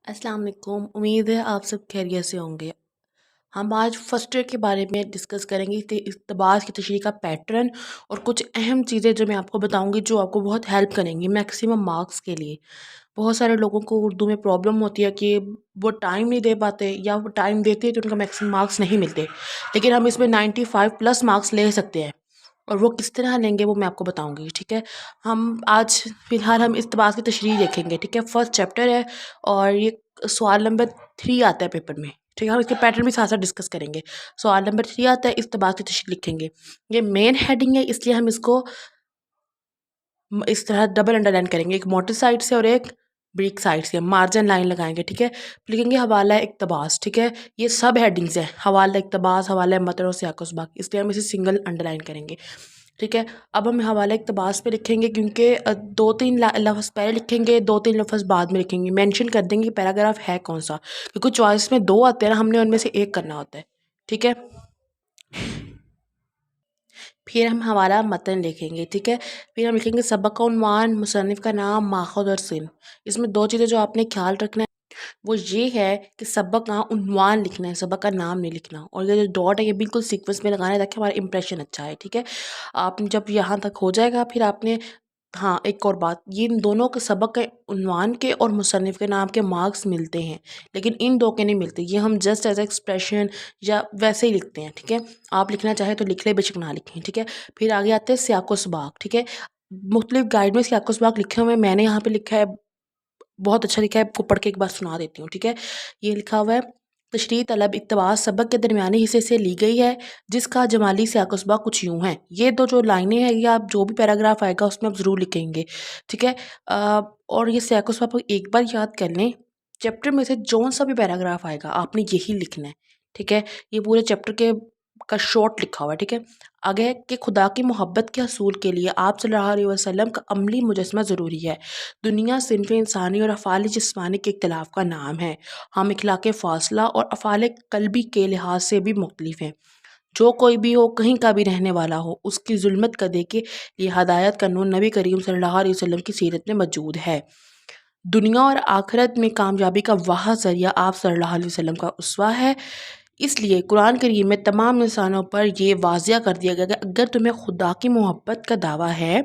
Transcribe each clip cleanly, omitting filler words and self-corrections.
अस्सलाम वालेकुम। उम्मीद है आप सब खैरियत से होंगे। हम आज फर्स्ट ईयर के बारे में डिस्कस करेंगे कि इक़्तिबास की तशरीह का पैटर्न और कुछ अहम चीज़ें जो मैं आपको बताऊंगी जो आपको बहुत हेल्प करेंगी मैक्सिमम मार्क्स के लिए। बहुत सारे लोगों को उर्दू में प्रॉब्लम होती है कि वो टाइम नहीं दे पाते या वो टाइम देते हैं तो उनका मैक्सिमम मार्क्स नहीं मिलते, लेकिन हम इसमें 95 प्लस मार्क्स ले सकते हैं। और वो किस तरह लेंगे वो मैं आपको बताऊंगी। ठीक है, हम आज फ़िलहाल हम इक़्तिबास की तशरीह देखेंगे। ठीक है, फर्स्ट चैप्टर है और ये सवाल नंबर 3 आता है पेपर में। ठीक है, हम इसके पैटर्न भी साथ साथ डिस्कस करेंगे। सवाल नंबर 3 आता है, इक़्तिबास की तशरीह लिखेंगे। ये मेन हेडिंग है, इसलिए हम इसको इस तरह डबल अंडरलाइन करेंगे, एक मोटर साइड से और एक ब्रिक साइड से मार्जिन लाइन लगाएंगे। ठीक है, लिखेंगे हवाला इक़्तिबास। ठीक है, ये सब हेडिंग्स हैं, हवाला इक़्तिबास, हवाला मतन और सियाक़-उ-सबाक़, इसलिए हम इसे सिंगल अंडरलाइन करेंगे। ठीक है, अब हम हवाला इक़्तिबास पे लिखेंगे क्योंकि 2-3 लफ्ज़ पहले लिखेंगे, 2-3 लफ्ज़ बाद में लिखेंगे। मेंशन कर देंगे पैराग्राफ है कौन सा, क्योंकि चॉइस में 2 आते हैं ना, हमने उनमें से एक करना होता है। ठीक है, फिर हम हवाला मतन लिखेंगे। ठीक है, फिर हम लिखेंगे सबक का उन्वान, मुसन्निफ़ का नाम, माखज़ और सिन। इसमें 2 चीज़ें जो आपने ख्याल रखना है वो ये है कि सबक का उन्वान लिखना है, सबक का नाम नहीं लिखना। और ये जो डॉट है ये बिल्कुल सीक्वेंस में लगाना है ताकि हमारा इंप्रेशन अच्छा है। ठीक है, आप जब यहाँ तक हो जाएगा फिर आपने, हाँ एक और बात, ये इन दोनों के सबक के उन्वान के और मुसन्निफ़ के नाम के मार्क्स मिलते हैं, लेकिन इन 2 के नहीं मिलते। ये हम जस्ट एज एक्सप्रेशन या वैसे ही लिखते हैं। ठीक है, आप लिखना चाहें तो लिख ले, बेशक ना लिखें। ठीक है, फिर आगे आते हैं सियाक़-उ-सबाक़। ठीक है, मुख्तलिफ गाइड में सियाक़-उ-सबाक़ लिखे हुए हैं, मैंने यहाँ पे लिखा है, बहुत अच्छा लिखा है, आपको पढ़ के एक बार सुना देती हूँ। ठीक है, ये लिखा हुआ है, तशरीह तलब इक़्तिबास सबक के दरमियानी हिस्से से ली गई है, जिसका जमाली सियाक़-उ-सबाक़ कुछ यूँ है। ये जो लाइनें हैं ये आप जो भी पैराग्राफ आएगा उसमें आप ज़रूर लिखेंगे। ठीक है, और ये सियाक़-उ-सबाक़ एक बार याद कर लें, चैप्टर में से जौन सा भी पैराग्राफ आएगा आपने यही लिखना है। ठीक है, ये पूरे चैप्टर के का शॉर्ट लिखा हुआ है। ठीक है, आगे है कि खुदा की मोहब्बत के हसूल के लिए आप सल्लल्लाहु अलैहि वसल्लम का अमली मुजस्समा ज़रूरी है। दुनिया सिन्फ़ इंसानी और अफ़ाल जिस्मानी के इख्तिलाफ़ का नाम है। हम इख़लाक़ फ़ासला और अफ़ाल क़ल्बी के लिहाज से भी मुख्तलिफ़ हैं। जो कोई भी हो, कहीं का भी रहने वाला हो, उसकी ज़ुल्मत कदे के लिए हदायत का नूर नबी करीम सल्लल्लाहु अलैहि वसल्लम की सीरत में मौजूद है। दुनिया और आखिरत में कामयाबी का वाह ज़रिया आप सल्लल्लाहु अलैहि वसल्लम का उसवा है। इसलिए कुरान करीम में तमाम इंसानों पर ये वाज़िया कर दिया गया कि अगर तुम्हें खुदा की मोहब्बत का दावा है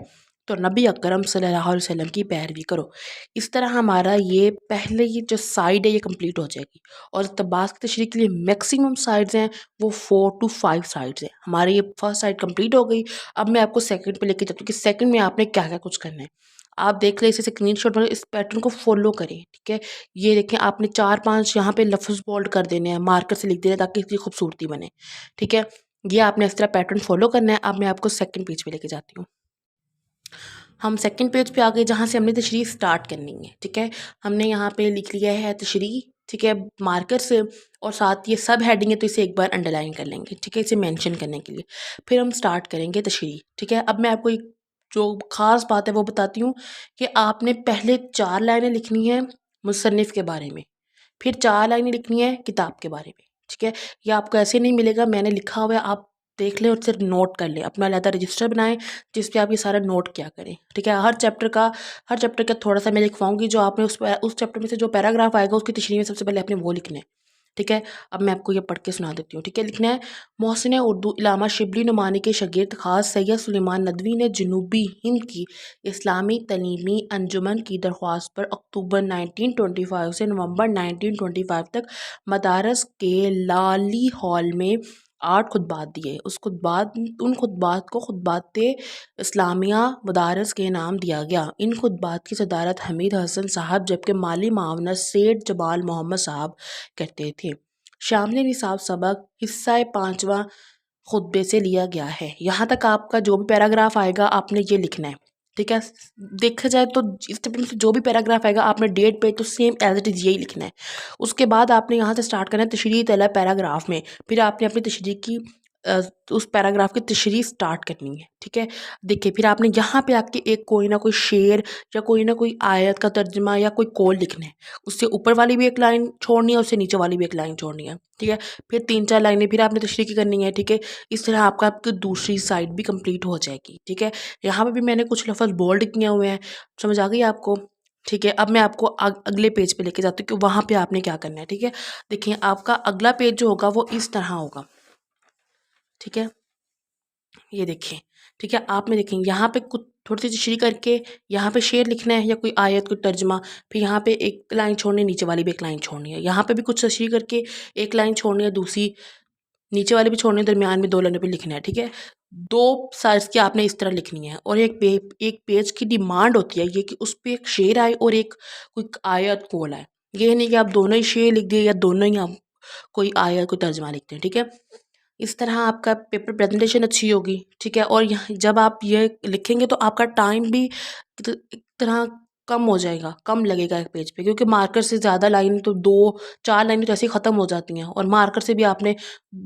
तो नबी अकरम सल्लल्लाहु अलैहि वसल्लम की पैरवी करो। इस तरह हमारा ये पहले ये जो साइड है ये कंप्लीट हो जाएगी। और इक़्तिबास की तशरीह के लिए मैक्सिमम साइड्स हैं वो 4 to 5 साइड्स हैं। हमारी ये फर्स्ट साइड कंप्लीट हो गई। अब मैं आपको सेकंड पे लेके चलती हूँ कि सेकंड में आपने क्या क्या कुछ करना है। आप देख लें, इसे स्क्रीनशॉट बनाओ, इस पैटर्न को फॉलो करें। ठीक है, ये देखें, आपने 4-5 यहाँ पे लफ्ज़ बोल्ड कर देने हैं, मार्कर से लिख देने हैं ताकि इसकी खूबसूरती बने। ठीक है, ये आपने इस तरह पैटर्न फॉलो करना है। अब मैं आपको सेकंड पेज पे लेके जाती हूँ। हम सेकंड पेज पे आ गए जहाँ से हमने तशरीह स्टार्ट करनी है। ठीक है, हमने यहाँ पे लिख लिया है तशरीह। ठीक है, मार्कर से, और साथ ये सब हेडिंग है तो इसे एक बार अंडरलाइन कर लेंगे। ठीक है, इसे मेंशन करने के लिए फिर हम स्टार्ट करेंगे तशरीह। ठीक है, अब मैं आपको एक जो ख़ास बात है वो बताती हूँ कि आपने पहले 4 लाइनें लिखनी है मुसन्निफ़ के बारे में, फिर 4 लाइनें लिखनी है किताब के बारे में। ठीक है, ये आपको ऐसे नहीं मिलेगा, मैंने लिखा हुआ है, आप देख लें और सिर्फ नोट कर लें। अपना अलहदा रजिस्टर बनाएं जिस पे आप ये सारा नोट किया करें। ठीक है, हर चैप्टर का थोड़ा सा मैं लिखवाऊंगी, जो आपने उस चैप्टर में से जो पैराग्राफ आएगा उसकी तशरीह में सबसे पहले आपने वो लिखना है। ठीक है, अब मैं आपको ये पढ़ के सुना देती हूँ। ठीक है, लिखना है, मोहसिन उर्दू इलामा शिबली नुमानी के शागिर्द खास सैयद सुलेमान नदवी ने जनूबी हिंद की इस्लामी तलीमी अंजुमन की दरख्वास्त पर अक्टूबर 1925 से नवंबर 1925 तक मदारस के लाली हॉल में 8 खुतबात दिए। उन खुतबात को खुतबात इस्लामिया मदारस के नाम दिया गया। इन खुतबात की सदारत हमीद हसन साहब जबकि माली मावनत सेठ जमाल मोहम्मद साहब करते थे। शामिल निसाब सबक हिस्सा 5वां खुतबे से लिया गया है। यहाँ तक आपका जो भी पैराग्राफ आएगा आपने ये लिखना है। ठीक है, देखा जाए तो इस चैप्टर में से जो भी पैराग्राफ आएगा आपने डेट पे तो सेम एज इट इज़ यही लिखना है। उसके बाद आपने यहाँ से स्टार्ट करना है तशरीह तलब पैराग्राफ में, फिर आपने अपनी तशरीह की उस पैराग्राफ की तशरीह स्टार्ट करनी है। ठीक है, देखिए फिर आपने यहाँ पे आके एक कोई ना कोई शेर या कोई ना कोई आयत का तर्जुमा या कोई कौल लिखना है। उससे ऊपर वाली भी एक लाइन छोड़नी है, उससे नीचे वाली भी एक लाइन छोड़नी है। ठीक है, फिर 3-4 लाइनें फिर आपने तशरीह की करनी है। ठीक है, इस तरह आपकी दूसरी साइड भी कंप्लीट हो जाएगी। ठीक है, यहाँ पे भी मैंने कुछ लफ्ज़ बोल्ड किए हुए हैं, समझ आ गई आपको। ٹھیک ہے، اب میں آپ کو اگلے پیج پہ لے کے جاتی ہوں کہ وہاں پہ آپ نے کیا کرنا ہے. ٹھیک ہے، دیکھیں آپ کا اگلا پیج جو ہوگا وہ اس طرح ہوگا. ٹھیک ہے، یہ دیکھیں. ٹھیک ہے، آپ میں دیکھیں یہاں پہ کچھ تھوڑی سی تشریح کر کے یہاں پہ شعر لکھنا ہے یا کوئی آیت کوئی ترجمہ، پھر یہاں پہ ایک لائن چھوڑنی ہے، نیچے والی بھی ایک لائن چھوڑنی ہے. یہاں پہ بھی کچھ تشریح کر کے ایک لائن چھوڑنی ہے، دوسری نیچے والی بھی چھوڑنی ہے، درمیان میں 2 لائنوں پہ لکھنا ہے. ٹھیک ہے، 2 سائز کی آپ نے اس طرح لکھنی ہے. اور ایک پیج کی ڈیمانڈ ہوتی ہے یہ کہ اس پہ ایک شعر آئے اور ایک کوئی آیت کول آئے. یہ نہیں کہ آپ دونوں ہی شعر لکھ دیے یا دونوں ہی آپ کوئی آیت کوئی ترجمہ لکھتے ہیں. ٹھیک ہے، اس طرح آپ کا پیپر پریزنٹیشن اچھی ہوگی. ٹھیک ہے، اور جب آپ یہ لکھیں گے تو آپ کا ٹائم بھی ایک طرح کم ہو جائے گا، کم لگے گا ایک پیج پہ، کیونکہ مارکر سے زیادہ لائن تو 2-4 لائنیں تو ایسے ہی ختم ہو جاتی ہیں، اور مارکر سے بھی آپ نے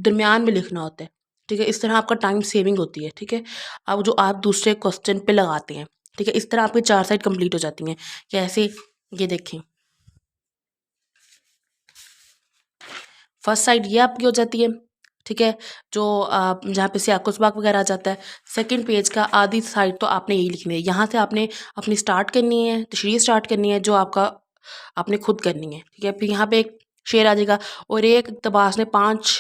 درمیان میں لکھنا ہوتا ہے. ٹھیک ہے، اس طرح آپ کا ٹائم سیونگ ہوتی ہے. ٹھیک ہے، اب جو آپ دوسرے کوسچن پہ لگاتے ہیں. ٹھیک ہے، اس طرح آپ کی 4 سائڈ کمپلیٹ ہو جاتی ہیں. کیسے، یہ دیکھیں فرسٹ سائڈ یہ آپ کی ہو جاتی ہے. ٹھیک ہے، جو جہاں پہ سیاق و سباق وغیرہ آ جاتا ہے. سیکنڈ پیج کا آدھی سائڈ تو آپ نے یہی لکھنی ہے. یہاں سے آپ نے اپنی سٹارٹ کرنی ہے، تشریح سٹارٹ کرنی ہے جو آپ کا آپ نے خود کرنی ہے. ٹھیک ہے، پھر یہاں پہ ایک شعر آ جائے گا، اور ایک اقتباس میں 5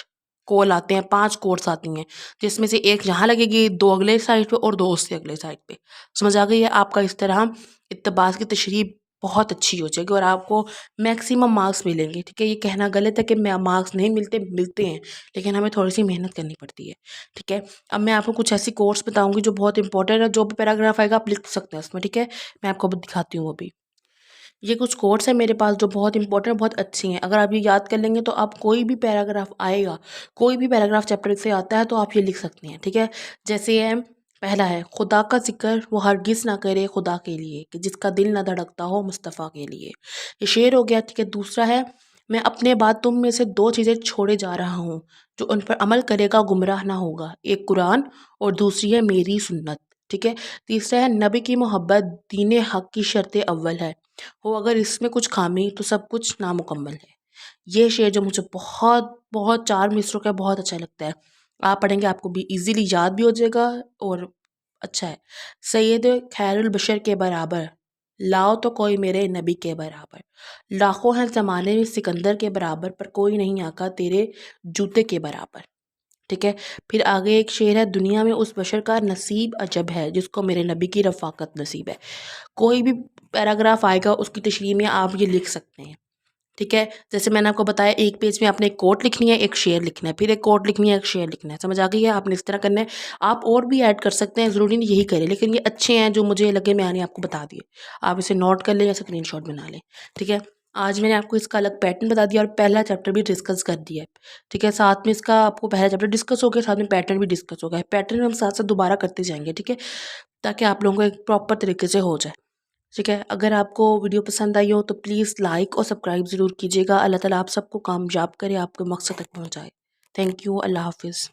کول آتے ہیں، 5 کوٹس آتی ہیں، جس میں سے ایک یہاں لگے گی، 2 اگلے سائڈ پہ اور 2 اس سے اگلے سائڈ پہ. سمجھ آ گئی ہے آپ کا؟ اس طرح اقتباس کی تشریح بہت اچھی ہو جائے گی اور آپ کو میکسیمم مارکس ملیں گے. ٹھیک ہے، یہ کہنا غلط ہے کہ مارکس نہیں ملتے، ملتے ہیں، لیکن ہمیں تھوڑی سی محنت کرنی پڑتی ہے. ٹھیک ہے، اب میں آپ کو کچھ ایسی کورس بتاؤں گی جو بہت امپورٹنٹ ہے، جو بھی پیراگراف آئے گا آپ لکھ سکتے ہیں اس میں. ٹھیک ہے، میں آپ کو دکھاتی ہوں. وہ بھی یہ کچھ کوٹس ہیں میرے پاس جو بہت امپورٹنٹ، بہت اچھی ہیں. اگر آپ یہ یاد کر لیں گے تو آپ کوئی بھی پیراگراف آئے گا، کوئی بھی پیراگراف چیپٹر سے آتا ہے تو آپ یہ لکھ سکتے ہیں. ٹھیک ہے، جیسے یہ پہلا ہے، خدا کا ذکر وہ ہرگز نہ کرے خدا کے لیے کہ جس کا دل نہ دھڑکتا ہو مصطفیٰ کے لیے. یہ شعر ہو گیا. ٹھیک ہے، دوسرا ہے، میں اپنے بعد تم میں سے 2 چیزیں چھوڑے جا رہا ہوں، جو ان پر عمل کرے گا گمراہ نہ ہوگا، ایک قرآن اور دوسری ہے میری سنت. ٹھیک ہے، تیسرا ہے، نبی کی محبت دین حق کی شرط اول ہے، ہو اگر اس میں کچھ خامی تو سب کچھ نامکمل ہے. یہ شعر جو مجھے بہت بہت 4 مصروں کا بہت اچھا لگتا ہے، آپ پڑھیں گے آپ کو بھی ایزیلی یاد بھی ہو جائے گا اور اچھا ہے. سید خیر البشر کے برابر لاؤ تو کوئی میرے نبی کے برابر، لاکھوں ہیں زمانے میں سکندر کے برابر، پر کوئی نہیں آقا تیرے جوتے کے برابر. ٹھیک ہے، پھر آگے ایک شعر ہے، دنیا میں اس بشر کا نصیب عجب ہے جس کو میرے نبی کی رفاقت نصیب ہے. کوئی بھی پیراگراف آئے گا اس کی تشریح میں آپ یہ لکھ سکتے ہیں. ٹھیک ہے، جیسے میں نے آپ کو بتایا ایک پیج میں آپ نے ایک کوٹ لکھنی ہے، ایک شعر لکھنا ہے، پھر ایک کوٹ لکھنی ہے، ایک شعر لکھنا ہے. سمجھ آ گئی ہے؟ آپ نے اس طرح کرنا ہے. آپ اور بھی ایڈ کر سکتے ہیں، ضروری نہیں یہی کریں، لیکن یہ اچھے ہیں جو مجھے لگے میں نے آپ کو بتا دیے. آپ اسے نوٹ کر لیں یا اسکرین شاٹ بنا لیں. ٹھیک ہے، آج میں نے آپ کو اس کا الگ پیٹرن بتا دیا اور پہلا چیپٹر بھی ڈسکس کر دیا ہے. ٹھیک ہے، ساتھ میں اس کا آپ کو پہلا چیپٹر ڈسکس ہو گیا، ساتھ میں پیٹرن بھی ڈسکس ہو گیا ہے. پیٹرن ہم ساتھ ساتھ دوبارہ کرتے جائیں گے. ٹھیک ہے، تاکہ آپ لوگوں کو ایک پراپر طریقے سے ہو جائے. ٹھیک ہے، اگر آپ کو ویڈیو پسند آئی ہو تو پلیز لائک اور سبسکرائب ضرور کیجیے گا. اللہ تعالیٰ آپ سب کو کامیاب کرے، آپ کے مقصد تک پہنچائے. Thank you. اللہ حافظ.